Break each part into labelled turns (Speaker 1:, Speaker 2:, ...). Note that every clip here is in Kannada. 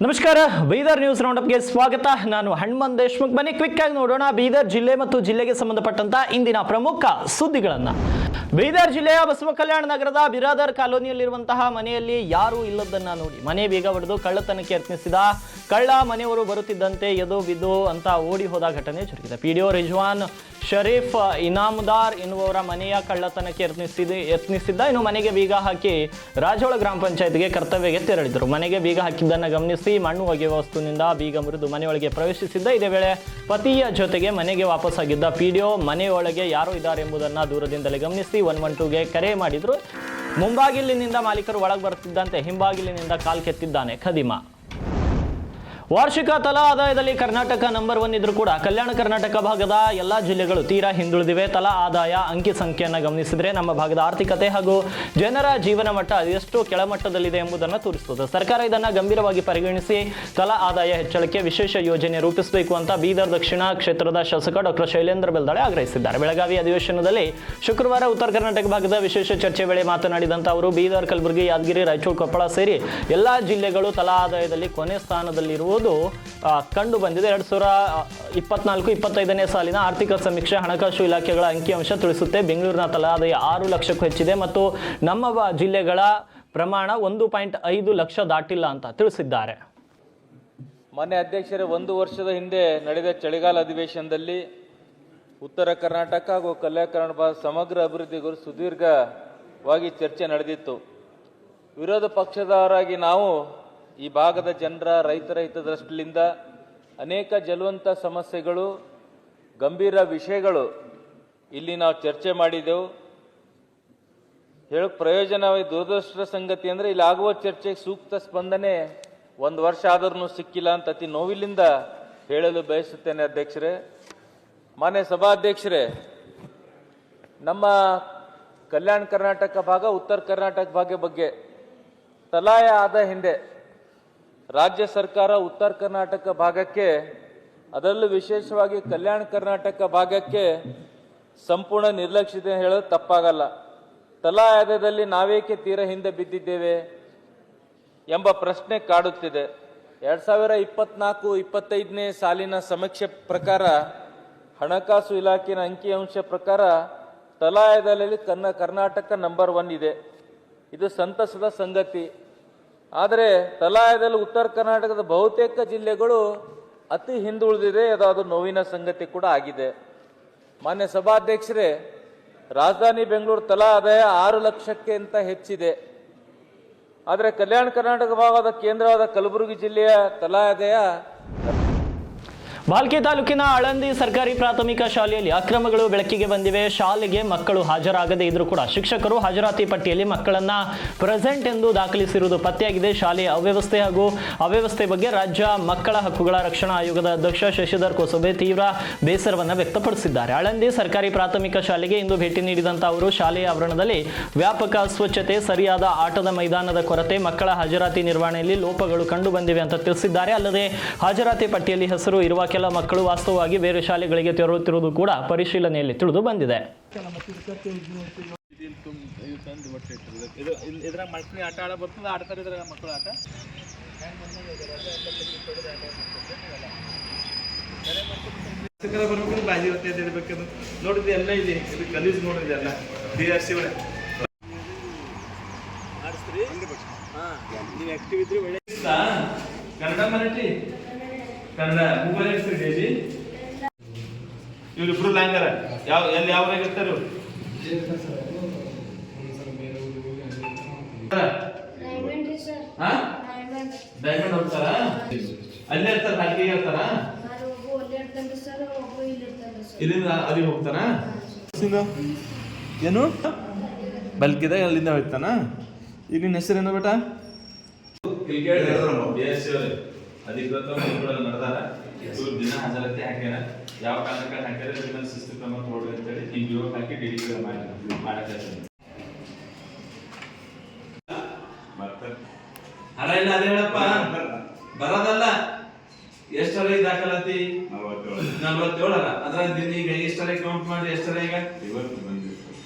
Speaker 1: ನಮಸ್ಕಾರ, ಬೀದರ್ ನ್ಯೂಸ್ ರೌಂಡಪ್ಗೆ ಸ್ವಾಗತ. ನಾನು ಹನುಮಂತ್ ದೇಶ್ಮುಖ್. ಬನ್ನಿ ಕ್ವಿಕ್ ಆಗಿ ನೋಡೋಣ ಬೀದರ್ ಜಿಲ್ಲೆ ಮತ್ತು ಜಿಲ್ಲೆಗೆ ಸಂಬಂಧಪಟ್ಟಂತ ಇಂದಿನ ಪ್ರಮುಖ ಸುದ್ದಿಗಳನ್ನ. ಬೀದರ್ ಜಿಲ್ಲೆಯ ಬಸವ ಕಲ್ಯಾಣ ನಗರದ ಬಿರಾದರ್ ಕಾಲೋನಿಯಲ್ಲಿರುವಂತಹ ಮನೆಯಲ್ಲಿ ಯಾರೂ ಇಲ್ಲದನ್ನ ನೋಡಿ ಮನೆ ಬೀಗ ಹೊಡೆದು ಕಳ್ಳತನಕ್ಕೆ ಯತ್ನಿಸಿದ ಕಳ್ಳ ಮನೆಯವರು ಬರುತ್ತಿದ್ದಂತೆ ಎದು ಬಿದ್ದು ಅಂತ ಓಡಿ ಹೋದ ಘಟನೆ ಜರುಗಿದೆ. ಪಿಡಿಒ ರಿಜ್ವಾನ್ ಶರೀಫ್ ಇನಾಮದಾರ್ ಎನ್ನುವವರ ಮನೆಯ ಕಳ್ಳತನಕ್ಕೆ ಯತ್ನಿಸಿದ್ದ. ಇನ್ನು ಮನೆಗೆ ಬೀಗ ಹಾಕಿ ರಾಜೋಳ ಗ್ರಾಮ ಪಂಚಾಯತ್ಗೆ ಕರ್ತವ್ಯಕ್ಕೆ ತೆರಳಿದರು. ಮನೆಗೆ ಬೀಗ ಹಾಕಿದ್ದನ್ನು ಗಮನಿಸಿ ಮಣ್ಣು ಒಗೆಯುವ ವಸ್ತುವಿನಿಂದ ಬೀಗ ಮುರಿದು ಮನೆಯೊಳಗೆ ಪ್ರವೇಶಿಸಿದ್ದ. ಇದೇ ವೇಳೆ ಪತಿಯ ಜೊತೆಗೆ ಮನೆಗೆ ವಾಪಸ್ಸಾಗಿದ್ದ ಪಿಡಿಒ ಮನೆಯೊಳಗೆ ಯಾರು ಇದ್ದಾರೆ ಎಂಬುದನ್ನು ದೂರದಿಂದಲೇ ಗಮನಿಸಿ 112ಗೆ ಕರೆ ಮಾಡಿದ್ರು. ಮುಂಬಾಗಿಲಿನಿಂದ ಮಾಲೀಕರು ಒಳಗೆ ಬರುತ್ತಿದ್ದಂತೆ ಹಿಂಬಾಗಿಲಿನಿಂದ ಕಾಲ್ ಕೆತ್ತಿದ್ದಾನೆ ಖದೀಮ. ವಾರ್ಷಿಕ ತಲಾ ಆದಾಯದಲ್ಲಿ ಕರ್ನಾಟಕ ನಂಬರ್ 1 ಇದ್ರೂ ಕೂಡ ಕಲ್ಯಾಣ ಕರ್ನಾಟಕ ಭಾಗದ ಎಲ್ಲಾ ಜಿಲ್ಲೆಗಳು ತೀರಾ ಹಿಂದುಳಿದಿವೆ. ತಲಾ ಆದಾಯ ಅಂಕಿ ಸಂಖ್ಯೆಯನ್ನು ಗಮನಿಸಿದರೆ ನಮ್ಮ ಭಾಗದ ಆರ್ಥಿಕತೆ ಹಾಗೂ ಜನರ ಜೀವನ ಮಟ್ಟ ಎಷ್ಟು ಕೆಳಮಟ್ಟದಲ್ಲಿದೆ ಎಂಬುದನ್ನು ತೋರಿಸುತ್ತದೆ. ಸರ್ಕಾರ ಇದನ್ನು ಗಂಭೀರವಾಗಿ ಪರಿಗಣಿಸಿ ತಲಾ ಆದಾಯ ಹೆಚ್ಚಳಕ್ಕೆ ವಿಶೇಷ ಯೋಜನೆ ರೂಪಿಸಬೇಕು ಅಂತ ಬೀದರ್ ದಕ್ಷಿಣ ಕ್ಷೇತ್ರದ ಶಾಸಕ ಡಾಕ್ಟರ್ ಶೈಲೇಂದ್ರ ಬೆಲ್ದಾಳೆ ಆಗ್ರಹಿಸಿದ್ದಾರೆ. ಬೆಳಗಾವಿ ಅಧಿವೇಶನದಲ್ಲಿ ಶುಕ್ರವಾರ ಉತ್ತರ ಕರ್ನಾಟಕ ಭಾಗದ ವಿಶೇಷ ಚರ್ಚೆ ವೇಳೆ ಮಾತನಾಡಿದಂತ ಅವರು ಬೀದರ್, ಕಲಬುರಗಿ, ಯಾದಗಿರಿ, ರಾಯಚೂರು, ಕೊಪ್ಪಳ ಸೇರಿ ಎಲ್ಲಾ ಜಿಲ್ಲೆಗಳು ತಲಾ ಆದಾಯದಲ್ಲಿ ಕೊನೆ ಸ್ಥಾನದಲ್ಲಿರುವುದು ಕಂಡು ಬಂದಿದೆ. 2024-25ನೇ ಸಾಲಿನ ಆರ್ಥಿಕ ಸಮೀಕ್ಷೆ ಹಣಕಾಸು ಇಲಾಖೆಗಳ ಅಂಕಿಅಂಶ ತಿಳಿಸುತ್ತೆ. ಬೆಂಗಳೂರಿನ ತಲಾ ಆದಾಯ 6 ಲಕ್ಷಕ್ಕೂ ಹೆಚ್ಚಿದೆ ಮತ್ತು ನಮ್ಮ ಜಿಲ್ಲೆಗಳ ಪ್ರಮಾಣ 1.5 ಲಕ್ಷ ದಾಟಿಲ್ಲ ಅಂತ ತಿಳಿಸಿದ್ದಾರೆ.
Speaker 2: ಮಾನ್ಯ ಅಧ್ಯಕ್ಷರೇ, 1 ವರ್ಷದ ಹಿಂದೆ ನಡೆದ ಚಳಿಗಾಲ ಅಧಿವೇಶನದಲ್ಲಿ ಉತ್ತರ ಕರ್ನಾಟಕ ಹಾಗೂ ಕಲ್ಯಾಣ ಕರ್ನಾಟಕ ಸಮಗ್ರ ಅಭಿವೃದ್ಧಿ ಕುರಿತು ಸುದೀರ್ಘವಾಗಿ ಚರ್ಚೆ ನಡೆದಿತ್ತು. ವಿರೋಧ ಪಕ್ಷದವರಾಗಿ ನಾವು ಈ ಭಾಗದ ಜನರ, ರೈತರ ಹಿತದೃಷ್ಟಿಯಿಂದ ಅನೇಕ ಜ್ವಲಂತ ಸಮಸ್ಯೆಗಳು, ಗಂಭೀರ ವಿಷಯಗಳು ಇಲ್ಲಿ ನಾವು ಚರ್ಚೆ ಮಾಡಿದೆವು. ಹೇಳೋಕೆ ಪ್ರಯೋಜನವಾಗಿ ದುರದೃಷ್ಟದ ಸಂಗತಿ ಅಂದರೆ ಇಲ್ಲಿ ಆಗುವ ಚರ್ಚೆಗೆ ಸೂಕ್ತ ಸ್ಪಂದನೆ 1 ವರ್ಷ ಆದ್ರೂ ಸಿಕ್ಕಿಲ್ಲ ಅಂತ ಅತಿ ನೋವಿಲಿಂದ ಹೇಳಲು ಬಯಸುತ್ತೇನೆ. ಅಧ್ಯಕ್ಷರೇ, ಮಾನ್ಯ ಸಭಾಧ್ಯಕ್ಷರೇ, ನಮ್ಮ ಕಲ್ಯಾಣ ಕರ್ನಾಟಕ ಭಾಗ, ಉತ್ತರ ಕರ್ನಾಟಕ ಭಾಗ ಬಗ್ಗೆ ತಲಾಯ ಆದ ಹಿಂದೆ ರಾಜ್ಯ ಸರ್ಕಾರ ಉತ್ತರ ಕರ್ನಾಟಕ ಭಾಗಕ್ಕೆ, ಅದರಲ್ಲೂ ವಿಶೇಷವಾಗಿ ಕಲ್ಯಾಣ ಕರ್ನಾಟಕ ಭಾಗಕ್ಕೆ ಸಂಪೂರ್ಣ ನಿರ್ಲಕ್ಷ್ಯತೆ ಹೇಳೋದು ತಪ್ಪಾಗಲ್ಲ. ತಲಾ ಆದಾಯದಲ್ಲಿ ನಾವೇಕೆ ತೀರಾ ಹಿಂದೆ ಬಿದ್ದಿದ್ದೇವೆ ಎಂಬ ಪ್ರಶ್ನೆ ಕಾಡುತ್ತಿದೆ. 2024-25ನೇ ಸಾಲಿನ ಸಮೀಕ್ಷೆ ಪ್ರಕಾರ, ಹಣಕಾಸು ಇಲಾಖೆಯ ಅಂಕಿಅಂಶ ಪ್ರಕಾರ ತಲಾ ಆದಾಯದಲ್ಲಿ ಕರ್ನಾಟಕ ನಂಬರ್ 1 ಇದೆ. ಇದು ಸಂತಸದ ಸಂಗತಿ. ಆದರೆ ತಲಾ ಆದಾಯದಲ್ಲಿ ಉತ್ತರ ಕರ್ನಾಟಕದ ಬಹುತೇಕ ಜಿಲ್ಲೆಗಳು ಅತಿ ಹಿಂದುಳಿದಿದೆ. ಅದು ನೋವಿನ ಸಂಗತಿ ಕೂಡ ಆಗಿದೆ. ಮಾನ್ಯ ಸಭಾಧ್ಯಕ್ಷರೇ, ರಾಜಧಾನಿ ಬೆಂಗಳೂರು ತಲಾ ಆದಾಯ 6 ಲಕ್ಷಕ್ಕಿಂತ ಹೆಚ್ಚಿದೆ. ಆದರೆ ಕಲ್ಯಾಣ ಕರ್ನಾಟಕ ಭಾಗದ ಕೇಂದ್ರವಾದ ಕಲಬುರಗಿ ಜಿಲ್ಲೆಯ ತಲಾ ಆದಾಯ
Speaker 1: ಭಾಲ್ಕಿ ತಾಲೂಕಿನ ಆಳಂದಿ ಸರ್ಕಾರಿ ಪ್ರಾಥಮಿಕ ಶಾಲೆಯಲ್ಲಿ ಅಕ್ರಮಗಳು ಬೆಳಕಿಗೆ ಬಂದಿವೆ. ಶಾಲೆಗೆ ಮಕ್ಕಳು ಹಾಜರಾಗದೇ ಇದ್ರೂ ಕೂಡ ಶಿಕ್ಷಕರು ಹಾಜರಾತಿ ಪಟ್ಟಿಯಲ್ಲಿ ಮಕ್ಕಳನ್ನ ಪ್ರೆಸೆಂಟ್ ಎಂದು ದಾಖಲಿಸಿರುವುದು ಪತ್ತೆಯಾಗಿದೆ. ಶಾಲೆಯ ಅವ್ಯವಸ್ಥೆ ಬಗ್ಗೆ ರಾಜ್ಯ ಮಕ್ಕಳ ಹಕ್ಕುಗಳ ರಕ್ಷಣಾ ಆಯೋಗದ ಅಧ್ಯಕ್ಷ ಶಶಿಧರ್ ಕೋಸಬೆ ತೀವ್ರ ಬೇಸರವನ್ನು ವ್ಯಕ್ತಪಡಿಸಿದ್ದಾರೆ. ಆಳಂದಿ ಸರ್ಕಾರಿ ಪ್ರಾಥಮಿಕ ಶಾಲೆಗೆ ಇಂದು ಭೇಟಿ ನೀಡಿದಂತ ಅವರು ಶಾಲೆಯ ಆವರಣದಲ್ಲಿ ವ್ಯಾಪಕ ಅಸ್ವಚ್ಛತೆ, ಸರಿಯಾದ ಆಟದ ಮೈದಾನದ ಕೊರತೆ, ಮಕ್ಕಳ ಹಾಜರಾತಿ ನಿರ್ವಹಣೆಯಲ್ಲಿ ಲೋಪಗಳು ಕಂಡು ಬಂದಿವೆ ಅಂತ ತಿಳಿಸಿದ್ದಾರೆ. ಅಲ್ಲದೆ ಹಾಜರಾತಿ ಪಟ್ಟಿಯಲ್ಲಿ ಹೆಸರು ಇರುವ ಕೆಲ ಮಕ್ಕಳು ವಾಸ್ತವವಾಗಿ ಬೇರೆ ಶಾಲೆಗಳಿಗೆ ತೆರಳುತ್ತಿರುವುದು ಕೂಡ ಪರಿಶೀಲನೆಯಲ್ಲಿ ತಿಳಿದು ಬಂದಿದೆ.
Speaker 3: ನೋಡಿದ್ರೆ ಎಲ್ಲ ಇದೆ, ಗಲೀಜ್ ನೋಡಿದೆ ಎಲ್ಲ DRC ಒಳಗೆ ನೀವು ಆಕ್ಟಿವ್ ಇದ್ರೆ ಒಳ್ಳೆ. ಕನ್ನಡ, ಮರಾಠಿ, ಕನ್ನಡ ಮೊಬೈಲ್ ಇರ್ತೀರಿ. ಇವ್ರಿಬ್ರು ಲ್ಯಾಂಗರ ಯಾವ ಇರ್ತಾರು? ಡೈಮಂಡ್ ಹೋಗ್ತಾರ? ಅಲ್ಲೇ ಇರ್ತಾರ? ಹಾಗೆ ಇರ್ತಾರ? ಇಲ್ಲಿಂದ ಅಲ್ಲಿಗೆ ಹೋಗ್ತಾನ? ಏನು ಬಲ್ಕಿದ ಅಲ್ಲಿಂದ ಹೋಗ್ತಾನ? ಈಗ ನಿನ್ನ ಹೆಸರೇನು ಬೇಟ? ಅಧಿಕೃತ ನಡೆದಾರ. ದಿನ ಹಾಜರಾತಿ ಹಾಕ್ಯಾರ. ಯಾವ ಕಾರಣಕ್ಕೆ ಹಾಕ್ಯಾರ ಶಿಸ್ತು ಕ್ರಮ ತಗೊಳ್ಳಿ ಅಂತೇಳಿ ನೀವು ವಿರೋಧ ಹಾಕಿ ಡಿಡಿಗೆ ಮಾಡಕ್ಕೆ ಹಣ ಇಲ್ಲ. ಅದೇ ಹೇಳಪ್ಪ, ಬರೋದಲ್ಲ. ಎಷ್ಟರ ದಾಖಲಾತಿ? 47. ಅದ್ರ ಈಗ ಎಷ್ಟರ ಕೌಂಟ್ ಮಾಡಿ ಎಷ್ಟರ ಈಗ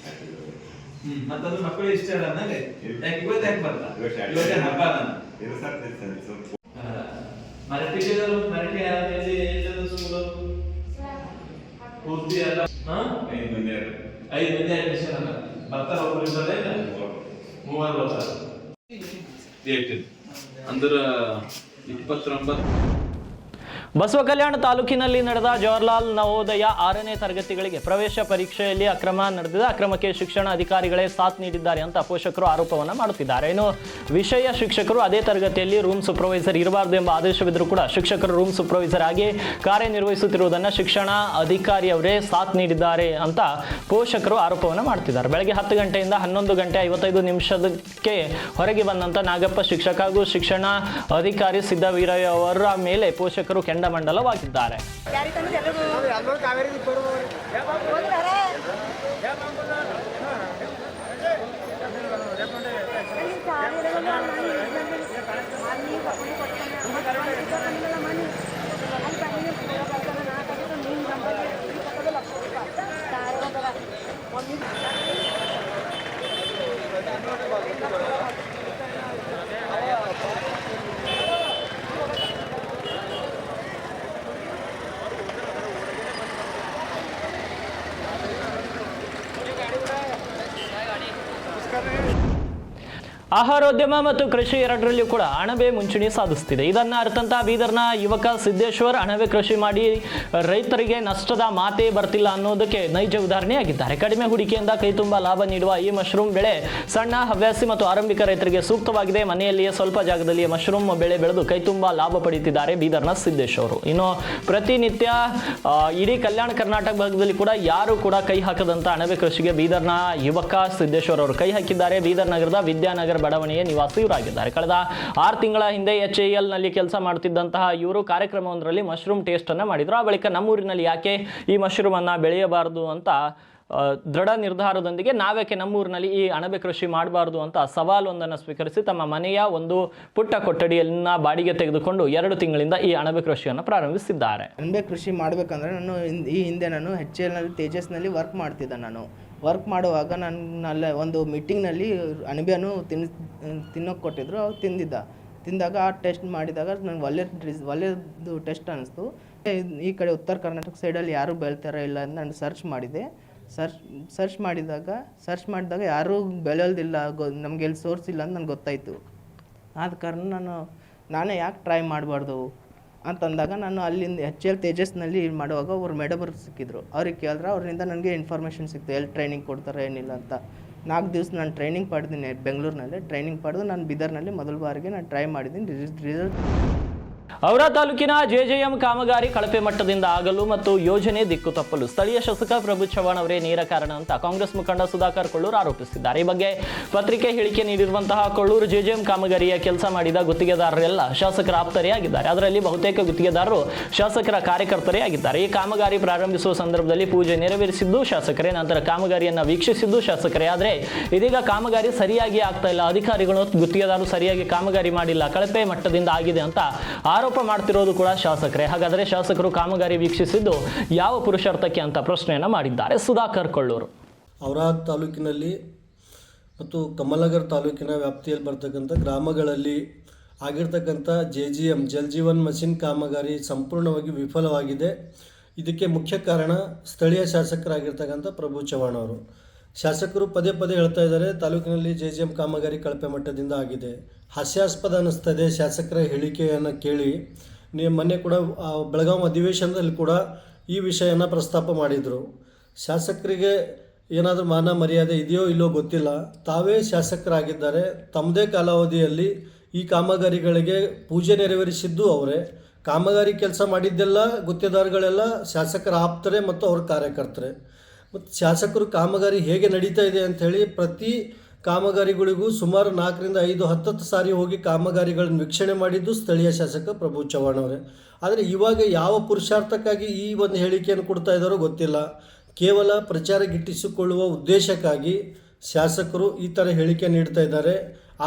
Speaker 3: ಮತ್ತದು ಮಕ್ಕಳು ಇಷ್ಟ ಇಲ್ಲ. ಯಾಕೆ ಇವತ್ತು ಯಾಕೆ ಬರ್ತಾ? ಇವತ್ತೇ ಹಬ್ಬ. ಮರಾಠಿ ಸ್ಕೂಲ್ ಪೂರ್ತಿ ಎಲ್ಲ 5 ಮಂದಿ ಅಡ್ಮಿಷನ್ ಅಲ್ಲ ಬರ್ತಾರ ಒಬ್ಬರು ಮೂವರು ಬರ್ತಾರೆ ಅಂದ್ರೆ 29
Speaker 1: ಬಸವ ಕಲ್ಯಾಣ ತಾಲೂಕಿನಲ್ಲಿ ನಡೆದ ಜವಾಹರ್ಲಾಲ್ ನವೋದಯ 6ನೇ ತರಗತಿಗಳಿಗೆ ಪ್ರವೇಶ ಪರೀಕ್ಷೆಯಲ್ಲಿ ಅಕ್ರಮ ನಡೆದಿದೆ. ಅಕ್ರಮಕ್ಕೆ ಶಿಕ್ಷಣ ಅಧಿಕಾರಿಗಳೇ ಸಾಥ್ ನೀಡಿದ್ದಾರೆ ಅಂತ ಪೋಷಕರು ಆರೋಪವನ್ನು ಮಾಡುತ್ತಿದ್ದಾರೆ. ಇನ್ನು ವಿಷಯ ಶಿಕ್ಷಕರು ಅದೇ ತರಗತಿಯಲ್ಲಿ ರೂಮ್ ಸೂಪರ್ವೈಸರ್ ಇರಬಾರದು ಎಂಬ ಆದೇಶವಿದ್ದರೂ ಕೂಡ ಶಿಕ್ಷಕರು ರೂಮ್ ಸೂಪರ್ವೈಸರ್ ಆಗಿ ಕಾರ್ಯನಿರ್ವಹಿಸುತ್ತಿರುವುದನ್ನು ಶಿಕ್ಷಣ ಅಧಿಕಾರಿಯವರೇ ಸಾಥ್ ನೀಡಿದ್ದಾರೆ ಅಂತ ಪೋಷಕರು ಆರೋಪವನ್ನು ಮಾಡುತ್ತಿದ್ದಾರೆ. ಬೆಳಗ್ಗೆ 10 ಗಂಟೆಯಿಂದ 11 ಗಂಟೆ 55 ನಿಮಿಷಕ್ಕೆ ಹೊರಗೆ ಬಂದಂತ ನಾಗಪ್ಪ ಶಿಕ್ಷಕ ಹಾಗೂ ಶಿಕ್ಷಣ ಅಧಿಕಾರಿ ಸಿದ್ದವೀರಯ್ಯ ಅವರ ಮೇಲೆ ಪೋಷಕರು ಕೆಂಡಮಂಡಲವಾಗಿದ್ದಾರೆ. ಆಹಾರೋದ್ಯಮ ಮತ್ತು ಕೃಷಿ ಎರಡರಲ್ಲಿಯೂ ಕೂಡ ಅಣಬೆ ಮುಂಚೂಣಿ ಸಾಧಿಸುತ್ತಿದೆ. ಇದನ್ನು ಅರ್ಥಂತ ಬೀದರ್ನ ಯುವಕ ಸಿದ್ದೇಶ್ವರ್ ಅಣಬೆ ಕೃಷಿ ಮಾಡಿ ರೈತರಿಗೆ ನಷ್ಟದ ಮಾತೇ ಬರ್ತಿಲ್ಲ ಅನ್ನೋದಕ್ಕೆ ನೈಜ ಉದಾಹರಣೆಯಾಗಿದ್ದಾರೆ. ಕಡಿಮೆ ಹೂಡಿಕೆಯಿಂದ ಕೈ ತುಂಬ ಲಾಭ ನೀಡುವ ಈ ಮಶ್ರೂಮ್ ಬೆಳೆ ಸಣ್ಣ ಹವ್ಯಾಸಿ ಮತ್ತು ಆರಂಭಿಕ ರೈತರಿಗೆ ಸೂಕ್ತವಾಗಿದೆ. ಮನೆಯಲ್ಲಿಯೇ ಸ್ವಲ್ಪ ಜಾಗದಲ್ಲಿ ಮಶ್ರೂಮ್ ಬೆಳೆ ಬೆಳೆದು ಕೈ ತುಂಬ ಲಾಭ ಪಡೆಯುತ್ತಿದ್ದಾರೆ ಬೀದರ್ನ ಸಿದ್ದೇಶ್ ಅವರು. ಇನ್ನು ಪ್ರತಿನಿತ್ಯ ಇಡೀ ಕಲ್ಯಾಣ ಕರ್ನಾಟಕ ಭಾಗದಲ್ಲಿ ಕೂಡ ಯಾರು ಕೂಡ ಕೈ ಹಾಕದಂತ ಅಣಬೆ ಕೃಷಿಗೆ ಬೀದರ್ನ ಯುವಕ ಸಿದ್ದೇಶ್ವರ್ ಅವರು ಕೈ ಹಾಕಿದ್ದಾರೆ. ಬೀದರ್ ನಗರದ ವಿದ್ಯಾನಗರ ಬಡಾವಣೆಯ ನಿವಾಸಿ ಇವರಾಗಿದ್ದಾರೆ. ಕಳೆದ 6 ತಿಂಗಳ ಹಿಂದೆ HAL ನಲ್ಲಿ ಕೆಲಸ ಮಾಡುತ್ತಿದ್ದಂತಹ ಇವರು ಕಾರ್ಯಕ್ರಮವೊಂದರಲ್ಲಿ ಮಶ್ರೂಮ್ ಟೇಸ್ಟ್ ಅನ್ನ ಮಾಡಿದ್ರು. ಆ ಬಳಿಕ ನಮ್ಮೂರಿನಲ್ಲಿ ಯಾಕೆ ಈ ಮಶ್ರೂಮ್ ಅನ್ನ ಬೆಳೆಯಬಾರದು ಅಂತ ದೃಢ ನಿರ್ಧಾರದೊಂದಿಗೆ ನಾವೇಕೆ ನಮ್ಮೂರಿನಲ್ಲಿ ಈ ಅಣಬೆ ಕೃಷಿ ಮಾಡಬಾರದು ಅಂತ ಸವಾಲೊಂದನ್ನು ಸ್ವೀಕರಿಸಿ ತಮ್ಮ ಮನೆಯ ಒಂದು ಪುಟ್ಟ ಕೊಠಡಿಯನ್ನ ಬಾಡಿಗೆ ತೆಗೆದುಕೊಂಡು 2 ತಿಂಗಳಿಂದ ಈ ಅಣಬೆ ಕೃಷಿಯನ್ನು ಪ್ರಾರಂಭಿಸಿದ್ದಾರೆ.
Speaker 4: ಅಣಬೆ ಕೃಷಿ ಮಾಡಬೇಕಂದ್ರೆ ಈ ಹಿಂದೆ ನಾನು HAL ನಲ್ಲಿ ತೇಜಸ್ನಲ್ಲಿ ವರ್ಕ್ ಮಾಡ್ತಿದ್ದೆ. ನಾನು ವರ್ಕ್ ಮಾಡುವಾಗ ನಾನು ಒಂದು ಮೀಟಿಂಗ್ನಲ್ಲಿ ಅಣಬೆಯನ್ನು ತಿನ್ನೋಕೆ ಕೊಟ್ಟಿದ್ರು. ಅವ್ರು ತಿಂದಾಗ ಆ ಟೆಸ್ಟ್ ಮಾಡಿದಾಗ ನನಗೆ ಒಳ್ಳೆಯದು ಟೆಸ್ಟ್ ಅನ್ನಿಸ್ತು. ಈ ಕಡೆ ಉತ್ತರ ಕರ್ನಾಟಕ ಸೈಡಲ್ಲಿ ಯಾರೂ ಬೆಳಿತಾರೋ ಇಲ್ಲ ಅಂತ ನಾನು ಸರ್ಚ್ ಮಾಡಿದೆ. ಸರ್ಚ್ ಮಾಡಿದಾಗ ಯಾರೂ ಬೆಳೆಯೋದಿಲ್ಲ, ನಮಗೆ ಎಲ್ಲಿ ಸೋರ್ಸ್ ಇಲ್ಲ ಅಂತ ನನಗೆ ಗೊತ್ತಾಯಿತು. ಆದ ಕಾರಣ ನಾನೇ ಯಾಕೆ ಟ್ರೈ ಮಾಡಬಾರ್ದು ಅಂತಂದಾಗ ನಾನು ಅಲ್ಲಿಂದ HAL ತೇಜಸ್ನಲ್ಲಿ ಮಾಡುವಾಗ ಅವ್ರು ಮೇಡಮರು ಸಿಕ್ಕಿದ್ರು. ಅವ್ರಿಗೆ ಕೇಳಿದ್ರೆ ಅವರಿಂದ ನನಗೆ ಇನ್ಫಾರ್ಮೇಷನ್ ಸಿಕ್ತು, ಎಲ್ಲಿ ಟ್ರೈನಿಂಗ್ ಕೊಡ್ತಾರೆ ಏನಿಲ್ಲ ಅಂತ. 4 ದಿವಸ ನಾನು ಟ್ರೈನಿಂಗ್ ಪಡೆದಿನಿ ಬೆಂಗಳೂರಿನಲ್ಲಿ. ಟ್ರೈನಿಂಗ್ ಪಡೆದು ನಾನು ಬೀದರ್ನಲ್ಲಿ ಮೊದಲ ಬಾರಿಗೆ ನಾನು ಟ್ರೈ ಮಾಡಿದ್ದೀನಿ. ರಿಸಲ್ಟ್
Speaker 1: ಔರಾ ತಾಲೂಕಿನ JJM ಕಾಮಗಾರಿ ಕಳಪೆ ಮಟ್ಟದಿಂದ ಆಗಲು ಮತ್ತು ಯೋಜನೆ ದಿಕ್ಕು ತಪ್ಪಲು ಸ್ಥಳೀಯ ಶಾಸಕ ಪ್ರಭು ಚವ್ಹಾಣ್ ಅವರೇ ನೇರ ಕಾರಣ ಅಂತ ಕಾಂಗ್ರೆಸ್ ಮುಖಂಡ ಸುಧಾಕರ್ ಕೊಳ್ಳೂರು ಆರೋಪಿಸಿದ್ದಾರೆ. ಈ ಬಗ್ಗೆ ಪತ್ರಿಕೆ ಹೇಳಿಕೆ ನೀಡಿರುವಂತಹ ಕೊಳ್ಳೂರು JJM ಕಾಮಗಾರಿಯ ಕೆಲಸ ಮಾಡಿದ ಗುತ್ತಿಗೆದಾರರೆಲ್ಲ ಶಾಸಕರ ಆಪ್ತರೇ ಆಗಿದ್ದಾರೆ. ಅದರಲ್ಲಿ ಬಹುತೇಕ ಗುತ್ತಿಗೆದಾರರು ಶಾಸಕರ ಕಾರ್ಯಕರ್ತರೇ ಆಗಿದ್ದಾರೆ. ಈ ಕಾಮಗಾರಿ ಪ್ರಾರಂಭಿಸುವ ಸಂದರ್ಭದಲ್ಲಿ ಪೂಜೆ ನೆರವೇರಿಸಿದ್ದು ಶಾಸಕರೇ, ನಂತರ ಕಾಮಗಾರಿಯನ್ನು ವೀಕ್ಷಿಸಿದ್ದು ಶಾಸಕರೇ. ಆದರೆ ಇದೀಗ ಕಾಮಗಾರಿ ಸರಿಯಾಗಿ ಆಗ್ತಾ ಇಲ್ಲ, ಅಧಿಕಾರಿಗಳು ಗುತ್ತಿಗೆದಾರರು ಸರಿಯಾಗಿ ಕಾಮಗಾರಿ ಮಾಡಿಲ್ಲ, ಕಳಪೆ ಮಟ್ಟದಿಂದ ಆಗಿದೆ ಅಂತ ಆರೋಪ ಮಾಡ್ತಿರೋದು ಕೂಡ ಶಾಸಕರೇ. ಹಾಗಾದರೆ ಶಾಸಕರು ಕಾಮಗಾರಿ ವೀಕ್ಷಿಸಿದ್ದು ಯಾವ ಪುರುಷಾರ್ಥಕ್ಕೆ ಅಂತ ಪ್ರಶ್ನೆಯನ್ನು ಮಾಡಿದ್ದಾರೆ ಸುಧಾಕರ್ ಕೊಳ್ಳೂರು.
Speaker 5: ಔರಾ ತಾಲೂಕಿನಲ್ಲಿ ಮತ್ತು ಕಮಲನಗರ ತಾಲೂಕಿನ ವ್ಯಾಪ್ತಿಯಲ್ಲಿ ಬರ್ತಕ್ಕಂಥ ಗ್ರಾಮಗಳಲ್ಲಿ ಆಗಿರ್ತಕ್ಕಂಥ JJM ಜಲ್ ಜೀವನ್ ಮಿಷನ್ ಕಾಮಗಾರಿ ಸಂಪೂರ್ಣವಾಗಿ ವಿಫಲವಾಗಿದೆ. ಇದಕ್ಕೆ ಮುಖ್ಯ ಕಾರಣ ಸ್ಥಳೀಯ ಶಾಸಕರಾಗಿರ್ತಕ್ಕಂಥ ಪ್ರಭು ಚವ್ಹಾಣ್ ಅವರು. ಶಾಸಕರು ಪದೇ ಪದೇ ಹೇಳ್ತಾ ಇದ್ದಾರೆ ತಾಲೂಕಿನಲ್ಲಿ JJM ಕಾಮಗಾರಿ ಕಳಪೆ ಮಟ್ಟದಿಂದ ಆಗಿದೆ. ಹಾಸ್ಯಾಸ್ಪದ ಅನ್ನಿಸ್ತದೆ ಶಾಸಕರ ಹೇಳಿಕೆಯನ್ನು ಕೇಳಿ. ಮೊನ್ನೆ ಕೂಡ ಬೆಳಗಾವಿ ಅಧಿವೇಶನದಲ್ಲಿ ಕೂಡ ಈ ವಿಷಯನ ಪ್ರಸ್ತಾಪ ಮಾಡಿದರು. ಶಾಸಕರಿಗೆ ಏನಾದರೂ ಮಾನ ಮರ್ಯಾದೆ ಇದೆಯೋ ಇಲ್ಲೋ ಗೊತ್ತಿಲ್ಲ. ತಾವೇ ಶಾಸಕರಾಗಿದ್ದಾರೆ, ತಮ್ಮದೇ ಕಾಲಾವಧಿಯಲ್ಲಿ ಈ ಕಾಮಗಾರಿಗಳಿಗೆ ಪೂಜೆ ನೆರವೇರಿಸಿದ್ದು ಅವರೇ. ಕಾಮಗಾರಿ ಕೆಲಸ ಮಾಡಿದ್ದೆಲ್ಲ ಗುತ್ತಿಗೆದಾರಗಳೆಲ್ಲ ಶಾಸಕರ ಆಪ್ತರೇ ಮತ್ತು ಅವ್ರ ಕಾರ್ಯಕರ್ತರೇ. ಮತ್ತು ಶಾಸಕರು ಕಾಮಗಾರಿ ಹೇಗೆ ನಡೀತಾ ಇದೆ ಅಂಥೇಳಿ ಪ್ರತಿ ಕಾಮಗಾರಿಗಳಿಗೂ ಸುಮಾರು 4 ರಿಂದ 5 10 ಸಾರಿ ಹೋಗಿ ಕಾಮಗಾರಿಗಳನ್ನು ವೀಕ್ಷಣೆ ಮಾಡಿದ್ದು ಸ್ಥಳೀಯ ಶಾಸಕ ಪ್ರಭು ಚವ್ಹಾಣ್ ಅವರೇ. ಆದರೆ ಇವಾಗ ಯಾವ ಪುರುಷಾರ್ಥಕ್ಕಾಗಿ ಈ ಒಂದು ಹೇಳಿಕೆಯನ್ನು ಕೊಡ್ತಾ ಇದ್ದಾರೋ ಗೊತ್ತಿಲ್ಲ. ಕೇವಲ ಪ್ರಚಾರ ಗಿಟ್ಟಿಸಿಕೊಳ್ಳುವ ಉದ್ದೇಶಕ್ಕಾಗಿ ಶಾಸಕರು ಈ ಥರ ಹೇಳಿಕೆ ನೀಡ್ತಾ ಇದ್ದಾರೆ.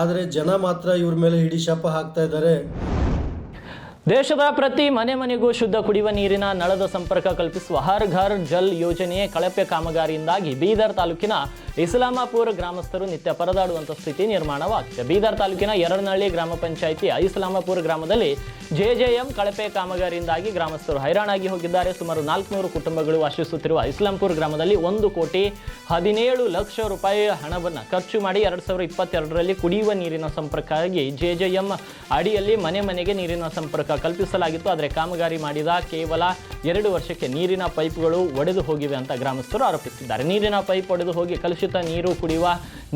Speaker 5: ಆದರೆ ಜನ ಮಾತ್ರ ಇವ್ರ ಮೇಲೆ ಹಿಡಿ ಶಾಪ ಹಾಕ್ತಾ ಇದ್ದಾರೆ.
Speaker 1: ದೇಶದ ಪ್ರತಿ ಮನೆಗೂ ಶುದ್ಧ ಕುಡಿಯುವ ನೀರಿನ ನಳದ ಸಂಪರ್ಕ ಕಲ್ಪಿಸುವ ಹರ್ ಘರ್ ಜಲ್ ಯೋಜನೆಯ ಕಳಪೆ ಕಾಮಗಾರಿಯಿಂದಾಗಿ ಬೀದರ್ ತಾಲೂಕಿನ ಇಸ್ಲಾಮಾಪುರ ಗ್ರಾಮಸ್ಥರು ನಿತ್ಯ ಪರದಾಡುವಂಥ ಸ್ಥಿತಿ ನಿರ್ಮಾಣವಾಗಿದೆ. ಬೀದರ್ ತಾಲೂಕಿನ ಯರನಹಳ್ಳಿ ಗ್ರಾಮ ಪಂಚಾಯಿತಿಯ ಇಸ್ಲಾಮಾಪುರ ಗ್ರಾಮದಲ್ಲಿ ಜೆಜೆಎಂ ಕಳಪೆ ಕಾಮಗಾರಿಯಿಂದಾಗಿ ಗ್ರಾಮಸ್ಥರು ಹೈರಾಣಾಗಿ ಹೋಗಿದ್ದಾರೆ. ಸುಮಾರು 400 ಕುಟುಂಬಗಳು ವಾಸಿಸುತ್ತಿರುವ ಇಸ್ಲಾಂಪುರ ಗ್ರಾಮದಲ್ಲಿ 1,17,00,000 ರೂಪಾಯಿ ಹಣವನ್ನು ಖರ್ಚು ಮಾಡಿ 2022ರಲ್ಲಿ ಕುಡಿಯುವ ನೀರಿನ ಸಂಪರ್ಕಕ್ಕಾಗಿ ಜೆಜೆಎಂ ಅಡಿಯಲ್ಲಿ ಮನೆಗೆ ನೀರಿನ ಸಂಪರ್ಕ ಕಲ್ಪಿಸಲಾಗಿತ್ತು. ಆದರೆ ಕಾಮಗಾರಿ ಮಾಡಿದ ಕೇವಲ 2 ವರ್ಷಕ್ಕೆ ನೀರಿನ ಪೈಪ್ಗಳು ಒಡೆದು ಹೋಗಿವೆ ಅಂತ ಗ್ರಾಮಸ್ಥರು ಆರೋಪಿಸಿದ್ದಾರೆ. ನೀರಿನ ಪೈಪ್ ಒಡೆದು ಹೋಗಿ ಕಲುಷಿತ ನೀರು ಕುಡಿಯುವ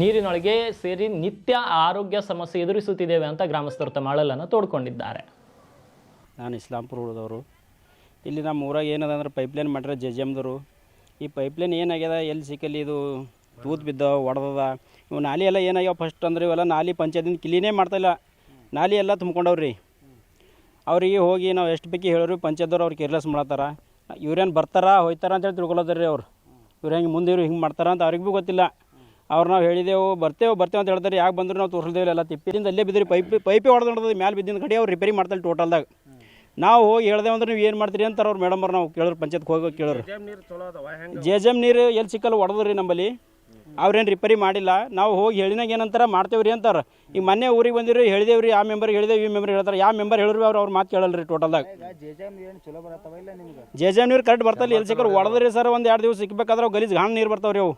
Speaker 1: ನೀರಿನೊಳಗೆ ಸೇರಿ ನಿತ್ಯ ಆರೋಗ್ಯ ಸಮಸ್ಯೆ ಎದುರಿಸುತ್ತಿದ್ದೇವೆ ಅಂತ ಗ್ರಾಮಸ್ಥರು ತಮ್ಮ ಅಳಲನ್ನು ತೋಡ್ಕೊಂಡಿದ್ದಾರೆ.
Speaker 6: ನಾನು ಇಸ್ಲಾಂಪುರ ಊರದವರು. ಇಲ್ಲಿ ನಮ್ಮ ಊರಾಗ ಏನದ ಅಂದ್ರೆ ಪೈಪ್ಲೈನ್ ಮಾಡ್ಯಾರ ಜೆಜೆಮ್ದವರು. ಈ ಪೈಪ್ಲೈನ್ ಏನಾಗ್ಯದ ಎಲ್ಲಿ ಸಿಕ್ಕಲ್ಲಿ ಇದು ತೂತ್ ಬಿದ್ದ ಒಡೆದದ. ಇವು ನಾಲಿ ಎಲ್ಲ ಏನಾಗ್ಯಾವ ಫಸ್ಟ್ ಅಂದ್ರೆ ಇವೆಲ್ಲ ನಾಲಿ ಪಂಚಾಯತಿಂದ ಕ್ಲೀನೇ ಮಾಡ್ತಾಯಿಲ್ಲ. ನಾಲಿ ಎಲ್ಲ ತುಂಬ್ಕೊಂಡವ್ರಿ. ಅವರಿಗೆ ಹೋಗಿ ನಾವು ಎಷ್ಟು ಬೇಕಿ ಹೇಳೋರು ಪಂಚಾಯತ್ದವ್ರು ಅವ್ರು ಕೇರ್ಲೆಸ್ ಮಾಡತ್ತಾರ. ಇವ್ರೇನು ಬರ್ತಾರ ಹೋಯ್ತಾರ ಅಂತೇಳಿ ತಿಳ್ಕೊಳತ್ತಾರ್ರಿ ಅವ್ರು. ಇವ್ರು ಹೆಂಗೆ ಮುಂದೆ ಇವ್ರು ಹಿಂಗೆ ಮಾಡ್ತಾರ ಅಂತ ಅವ್ರಿಗೆ ಭೀ ಗೊತ್ತಿಲ್ಲ. ಅವ್ರು ನಾವು ಹೇಳಿದೆವು ಬರ್ತೇವೆ ಅಂತ ಹೇಳ್ತಾರೆ. ಯಾಕೆ ಬಂದ್ರು ನಾವು ತೋರಿಸ್ದೇವೆ ಎಲ್ಲ ತಿಪ್ಪಿದಿಂದ ಅಲ್ಲೇ ಬಿದ್ದಿರಿ. ಪೈಪೇ ಹೊಡೆದು ಮ್ಯಾಲೆ ಬಿದ್ದಿನ ಕಡೆ ಅವ್ರು ರಿಪೇರಿ ಮಾಡ್ತಾರೆ ಟೋಟಲ್ದಾಗ. ನಾವು ಹೋಗಿ ಹೇಳ್ದೇವು ಅಂದ್ರೆ ನೀವು ಏನು ಮಾಡ್ತೀರಿ ಅಂತಾರೆ ಅವ್ರು ಮೇಡಮ್ ಅವ್ರು. ನಾವು ಕೇಳೋರು ಪಂಚಾಯತ್ಗೆ ಹೋಗಿ ಕೇಳೋರು ಜೆಜೆಮ್ ನೀರು ಎಲ್ಲಿ ಸಿಕ್ಕಲ್ಲ ಹೊಡೆದ್ರಿ ನಮ್ಮಲ್ಲಿ. ಅವ್ರೇನು ರಿಪೇರಿ ಮಾಡಿಲ್ಲ. ನಾವು ಹೋಗಿ ಹೇಳಿನಾಗ ಏನಂತಾರೆ ಮಾಡ್ತೇವ್ರಿ ಅಂತಾರೆ. ಈಗ ಮೊನ್ನೆ ಊರಿಗೆ ಬಂದಿರಿ ಹೇಳಿದೇವ್ರಿ ಆ ಮೆಂಬರ್ಗೆ ಹೇಳಿದೇವು ಈ ಮೆಂಬರ್ ಹೇಳ್ತಾರೆ. ಯಾವ ಮೆಂಬರ್ ಹೇಳಿದ್ರು ಅವ್ರು ಮಾತು ಕೇಳಲ್ರಿ ಟೋಟಲ್ದಾಗ. ಜೆಜೆಮ್ ನೀರು ಕರೆಕ್ಟ್ ಬರ್ತಲ್ಲ ಎಲ್ಲಿ ಸಿಕ್ಕರು ಹೊಡೆದ್ರಿ ಸರ್. ಒಂದು 2 ದಿವಸ ಸಿಕ್ಬೇಕಾದ್ರೆ ಅವು ಗಲೀಜು ಗಾಣ ನೀರು ಬರ್ತಾವ್ರಿ. ಅವು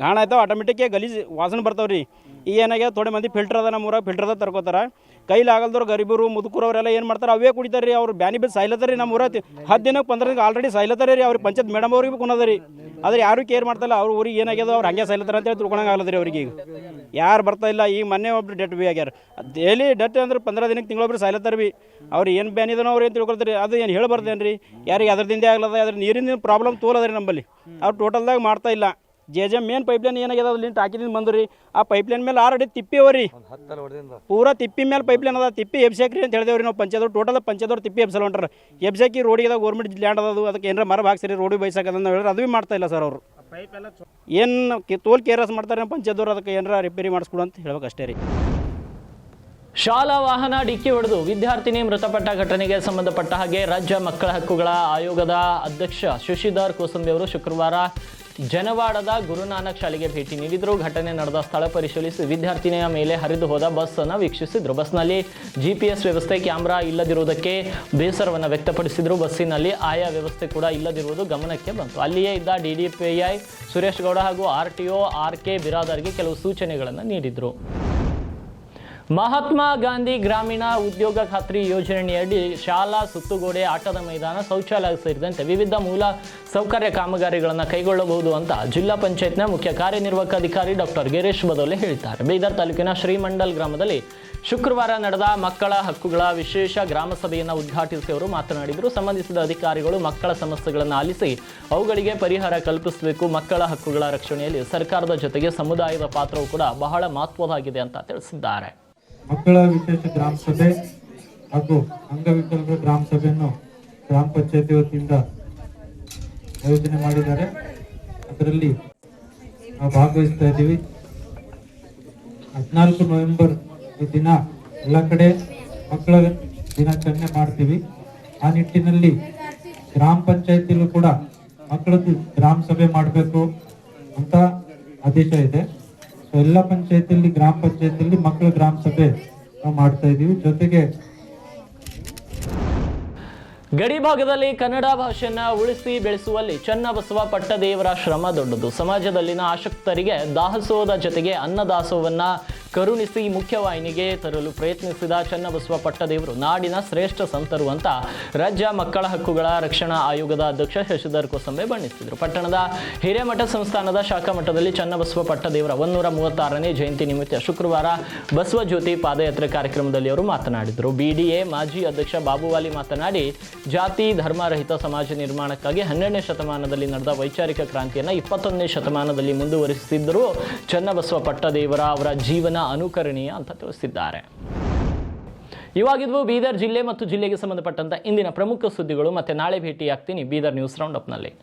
Speaker 6: ಗಾಣ ಆಯ್ತಾವ ಆಟೋಮೆಟಿಕ್ ಗಲೀಜು ವಾಸನೆ ಬರ್ತಾವ್ರಿ. ಈಗ ಏನಾಗ್ಯದ ಥೋಡೆ ಮಂದಿ ಫಿಲ್ಟರ್ ಅದ ನಮ್ಮ ಊರಾಗ ಫಿಲ್ಟರ್ದ ತರ್ಕೋತಾರೆ. ಕೈಲಿ ಆಗಲ್ದವ್ರು ಗರೀಬರು ಮುದುಕರು ಅವರೆಲ್ಲ ಏನು ಮಾಡ್ತಾರೆ ಅವೇ ಕುಡಿತಾರೆ ರೀ. ಅವ್ರು ಬ್ಯಾನಿ ಬಿದ್ದು ಸಾಯ್ಲತ್ತಾರ ರೀ. ನಮ್ಮ ಊರ 10 ದಿನಕ್ಕೆ 15 ದಿನಕ್ಕೆ ಆಲ್ರೆಡಿ ಸಾಯ್ಲತ್ತಾರ ರೀ. ಅವ್ರಿಗೆ ಪಂಚಾಯತ್ ಮೇಡಮ್ ಅವ್ರಿಗೆ ಭೀ ಕುನದ ರೀ. ಆದರೆ ಯಾರು ಕೇರ್ ಮಾಡ್ತಾಯಿಲ್ಲ. ಅವ್ರ ಊರಿಗೆ ಏನಾಗ್ಯದ ಅವ್ರು ಹಂಗೆ ಸಾಯ್ಲತ್ತಾರ ಅಂತೇಳಿ ತಿಳ್ಕೊಳಂಗೆ ಆಗಲ್ಲ ರೀ ಅವ್ರಿಗೆ. ಈಗ ಯಾರು ಬರ್ತಾಯಿಲ್ಲ. ಈಗ ಮೊನ್ನೆ ಒಬ್ರು ಡೆಟ್ ಭೀ ಆಗ್ಯಾರ. ಡೈಲಿ ಡೆಟ್ ಅಂದ್ರೆ 15 ದಿನಕ್ಕೆ ತಿಂಗಳೊಬ್ರು ಸಾಯ್ಲತ್ತಾರ ಭೀ. ಅವ್ರು ಏನು ಬ್ಯಾನ್ ಇದನೋ ಅವ್ರು ಏನು ತಿಳ್ಕೊಳ್ತಾರೆ. ಅದು ಏನು ಹೇಳಬಾರ್ದೇನು ರೀ. ಯಾರಿಗೆ ಅದರದಿಂದೇ ಆಗ್ಲದ. ಅದ್ರ ನೀರಿನ ಪ್ರಾಬ್ಲಮ್ ತೋಲದ ರೀ ನಮ್ಮಲ್ಲಿ. ಅವ್ರು ಟೋಟಲ್ದಾಗ ಮಾಡ್ತಾ ಇಲ್ಲ. ಜೆಜೆಮ್ ಮೇನ್ ಪೈಪ್ಲೈನ್ ಏನಾಗ್ಯದ ಅಲ್ಲಿ ಟಾಕಿದಿಂದ ಬಂದ್ರಿ. ಆ ಪೈಪ್ಲೈನ್ ಮೇಲೆ 6 ಅಡಿ ತಿಪ್ಪಿ ಅವರಿ. ಪೂರಾ ತಿಪ್ಪಿ ಮೇಲೆ ಪೈಪ್ಲೈನ್ ಅದ. ತಿಪ್ಪಿ ಎಬ್ಸಾಕ್ರಿ ಅಂತ ಹೇಳಿದೇವ್ರಿ ನಾವು ಪಂಚಾಯತ್ ಟೋಟಲ್ ಪಂಚಾಯತ್ದವ್ರು ತಿಪ್ಪಿ ಎಬ್ಸಲ್ ಹೊಂಟಾರ. ಎಬ್ಸಾಕಿ ರೋಡಿಗೆ ಗೌರ್ಮೆಂಟ್ ಲ್ಯಾಂಡ್ ಅದ. ಅದಕ್ಕೆ ಏನಾರ ಮರ ಹಾಕ್ಸಿರಿ ರೋಡಿಗೆ ಬೈಸಾಕದ ಹೇಳಿದ್ರೆ ಅದು ಭೀ ಮಾಡ್ತಾ ಇಲ್ಲ ಸರ್. ಅವರು ಏನು ತೋಲ್ ಕೇರ್ಲೆಸ್ ಮಾಡ್ತಾರೆ ಪಂಚಾಯತ್ದವ್ರು. ಅದಕ್ಕೆ ಏನಾರ ರಿಪೇರಿ ಮಾಡಿಸ್ಕೊಡು ಅಂತ ಹೇಳ್ಬೇಕು ಅಷ್ಟೇ ರೀ.
Speaker 1: ಶಾಲಾ ವಾಹನ ಡಿಕ್ಕಿ ಹೊಡೆದು ವಿದ್ಯಾರ್ಥಿನಿ ಮೃತಪಟ್ಟ ಘಟನೆಗೆ ಸಂಬಂಧಪಟ್ಟ ಹಾಗೆ ರಾಜ್ಯ ಮಕ್ಕಳ ಹಕ್ಕುಗಳ ಆಯೋಗದ ಅಧ್ಯಕ್ಷ ಶಶಿಧರ್ ಕೋಸಂಬಿ ಅವರು ಶುಕ್ರವಾರ ಜನವಾಡದ ಗುರುನಾನಕ್ ಶಾಲೆಗೆ ಭೇಟಿ ನೀಡಿದರು. ಘಟನೆ ನಡೆದ ಸ್ಥಳ ಪರಿಶೀಲಿಸಿ ವಿದ್ಯಾರ್ಥಿನಿಯ ಮೇಲೆ ಹರಿದು ಹೋದ ಬಸ್ ಅನ್ನು ವೀಕ್ಷಿಸಿದರು. ಬಸ್ನಲ್ಲಿ GPS ವ್ಯವಸ್ಥೆ ಕ್ಯಾಮೆರಾ ಇಲ್ಲದಿರುವುದಕ್ಕೆ ಬೇಸರವನ್ನು ವ್ಯಕ್ತಪಡಿಸಿದರು. ಬಸ್ಸಿನಲ್ಲಿ ಆಯಾ ವ್ಯವಸ್ಥೆ ಕೂಡ ಇಲ್ಲದಿರುವುದು ಗಮನಕ್ಕೆ ಬಂತು. ಅಲ್ಲಿಯೇ ಇದ್ದ DDPI ಸುರೇಶ್ ಗೌಡ ಹಾಗೂ RTO RK ಬಿರಾದರ್ಗೆ ಕೆಲವು ಸೂಚನೆಗಳನ್ನು ನೀಡಿದರು. ಮಹಾತ್ಮ ಗಾಂಧಿ ಗ್ರಾಮೀಣ ಉದ್ಯೋಗ ಖಾತ್ರಿ ಯೋಜನೆಯಡಿ ಶಾಲಾ ಸುತ್ತುಗೋಡೆ, ಆಟದ ಮೈದಾನ, ಶೌಚಾಲಯ ಸೇರಿದಂತೆ ವಿವಿಧ ಮೂಲ ಸೌಕರ್ಯ ಕಾಮಗಾರಿಗಳನ್ನು ಕೈಗೊಳ್ಳಬಹುದು ಅಂತ ಜಿಲ್ಲಾ ಪಂಚಾಯತ್ನ ಮುಖ್ಯ ಕಾರ್ಯನಿರ್ವಾಹಕ ಅಧಿಕಾರಿ ಡಾಕ್ಟರ್ ಗಿರೀಶ್ ಬದೋಲೆ ಹೇಳಿದ್ದಾರೆ. ಬೀದರ್ ತಾಲೂಕಿನ ಶ್ರೀಮಂಡಲ್ ಗ್ರಾಮದಲ್ಲಿ ಶುಕ್ರವಾರ ನಡೆದ ಮಕ್ಕಳ ಹಕ್ಕುಗಳ ವಿಶೇಷ ಗ್ರಾಮ ಸಭೆಯನ್ನು ಉದ್ಘಾಟಿಸಿ ಅವರು ಮಾತನಾಡಿದರು. ಸಂಬಂಧಿಸಿದ ಅಧಿಕಾರಿಗಳು ಮಕ್ಕಳ ಸಮಸ್ಯೆಗಳನ್ನು ಆಲಿಸಿ ಅವುಗಳಿಗೆ ಪರಿಹಾರ ಕಲ್ಪಿಸಬೇಕು. ಮಕ್ಕಳ ಹಕ್ಕುಗಳ ರಕ್ಷಣೆಯಲ್ಲಿ ಸರ್ಕಾರದ ಜೊತೆಗೆ ಸಮುದಾಯದ ಪಾತ್ರವು ಕೂಡ ಬಹಳ ಮಹತ್ವದಾಗಿದೆ ಅಂತ ತಿಳಿಸಿದ್ದಾರೆ.
Speaker 7: ಮಕ್ಕಳ ವಿಶೇಷ ಗ್ರಾಮ ಸಭೆ ಹಾಗೂ ಅಂಗವಿಕಲರ ಗ್ರಾಮ ಸಭೆಯನ್ನು ಗ್ರಾಮ ಪಂಚಾಯತಿ ವತಿಯಿಂದ ಆಯೋಜನೆ ಮಾಡಿದ್ದಾರೆ. ಅದರಲ್ಲಿ ನಾವು ಭಾಗವಹಿಸ್ತಾ ಇದ್ದೀವಿ. 14 ನವೆಂಬರ್ ಈ ದಿನ ಎಲ್ಲ ಕಡೆ ಮಕ್ಕಳ ದಿನಾಚರಣೆ ಮಾಡ್ತೀವಿ. ಆ ನಿಟ್ಟಿನಲ್ಲಿ ಗ್ರಾಮ ಪಂಚಾಯತಿಲೂ ಕೂಡ ಮಕ್ಕಳದ್ದು ಗ್ರಾಮ ಸಭೆ ಮಾಡಬೇಕು ಅಂತ ಆದೇಶ ಇದೆ. ಎಲ್ಲ ಪಂಚಾಯತಿಯಲ್ಲಿ ಗ್ರಾಮ ಪಂಚಾಯತಿಯಲ್ಲಿ ಮಕ್ಕಳ ಗ್ರಾಮ ಸಭೆ ನಾವು ಮಾಡ್ತಾ ಇದ್ದೀವಿ. ಜೊತೆಗೆ
Speaker 1: ಗಡಿ ಭಾಗದಲ್ಲಿ ಕನ್ನಡ ಭಾಷೆಯನ್ನು ಉಳಿಸಿ ಬೆಳೆಸುವಲ್ಲಿ ಚನ್ನಬಸವ ಪಟ್ಟದೇವರ ಶ್ರಮ ದೊಡ್ಡದು. ಸಮಾಜದಲ್ಲಿನ ಆಸಕ್ತರಿಗೆ ದಾಸೋಹದ ಜೊತೆಗೆ ಅನ್ನದಾಸೋಹವನ್ನು ಕರುಣಿಸಿ ಮುಖ್ಯವಾಹಿನಿಗೆ ತರಲು ಪ್ರಯತ್ನಿಸಿದ ಚನ್ನಬಸವ ಪಟ್ಟದೇವರು ನಾಡಿನ ಶ್ರೇಷ್ಠ ಸಂತರು ಅಂತ ರಾಜ್ಯ ಮಕ್ಕಳ ಹಕ್ಕುಗಳ ರಕ್ಷಣಾ ಆಯೋಗದ ಅಧ್ಯಕ್ಷ ಶಶಿಧರ್ ಕೋಸಂಬೆ ಬಣ್ಣಿಸಿದರು. ಪಟ್ಟಣದ ಹಿರೇಮಠ ಸಂಸ್ಥಾನದ ಶಾಖಾ ಮಠದಲ್ಲಿ ಚನ್ನಬಸವ ಪಟ್ಟದೇವರ 136ನೇ ಜಯಂತಿ ನಿಮಿತ್ತ ಶುಕ್ರವಾರ ಬಸವ ಜ್ಯೋತಿ ಪಾದಯಾತ್ರೆ ಕಾರ್ಯಕ್ರಮದಲ್ಲಿ ಅವರು ಮಾತನಾಡಿದರು. BDA ಮಾಜಿ ಅಧ್ಯಕ್ಷ ಬಾಬುವಾಲಿ ಮಾತನಾಡಿ, ಜಾತಿ ಧರ್ಮರಹಿತ ಸಮಾಜ ನಿರ್ಮಾಣಕ್ಕಾಗಿ 12ನೇ ಶತಮಾನದಲ್ಲಿ ನಡೆದ ವೈಚಾರಿಕ ಕ್ರಾಂತಿಯನ್ನು 21ನೇ ಶತಮಾನದಲ್ಲಿ ಮುಂದುವರಿಸಿದ್ದರೂ ಚನ್ನಬಸವ ಪಟ್ಟದೇವರ ಅವರ ಜೀವನ ಅನುಕರಣೀಯ ಅಂತ ತಿಳಿಸಿದ್ದಾರೆ. ಇವಾಗಿದ್ವು ಬೀದರ್ ಜಿಲ್ಲೆ ಮತ್ತು ಜಿಲ್ಲೆಗೆ ಸಂಬಂಧಪಟ್ಟಂತ ಇಂದಿನ ಪ್ರಮುಖ ಸುದ್ದಿಗಳು. ಮತ್ತೆ ನಾಳೆ ಭೇಟಿಯಾಗ್ತೀನಿ ಬೀದರ್ ನ್ಯೂಸ್ ರೌಂಡ್ ಅಪ್ನಲ್ಲಿ.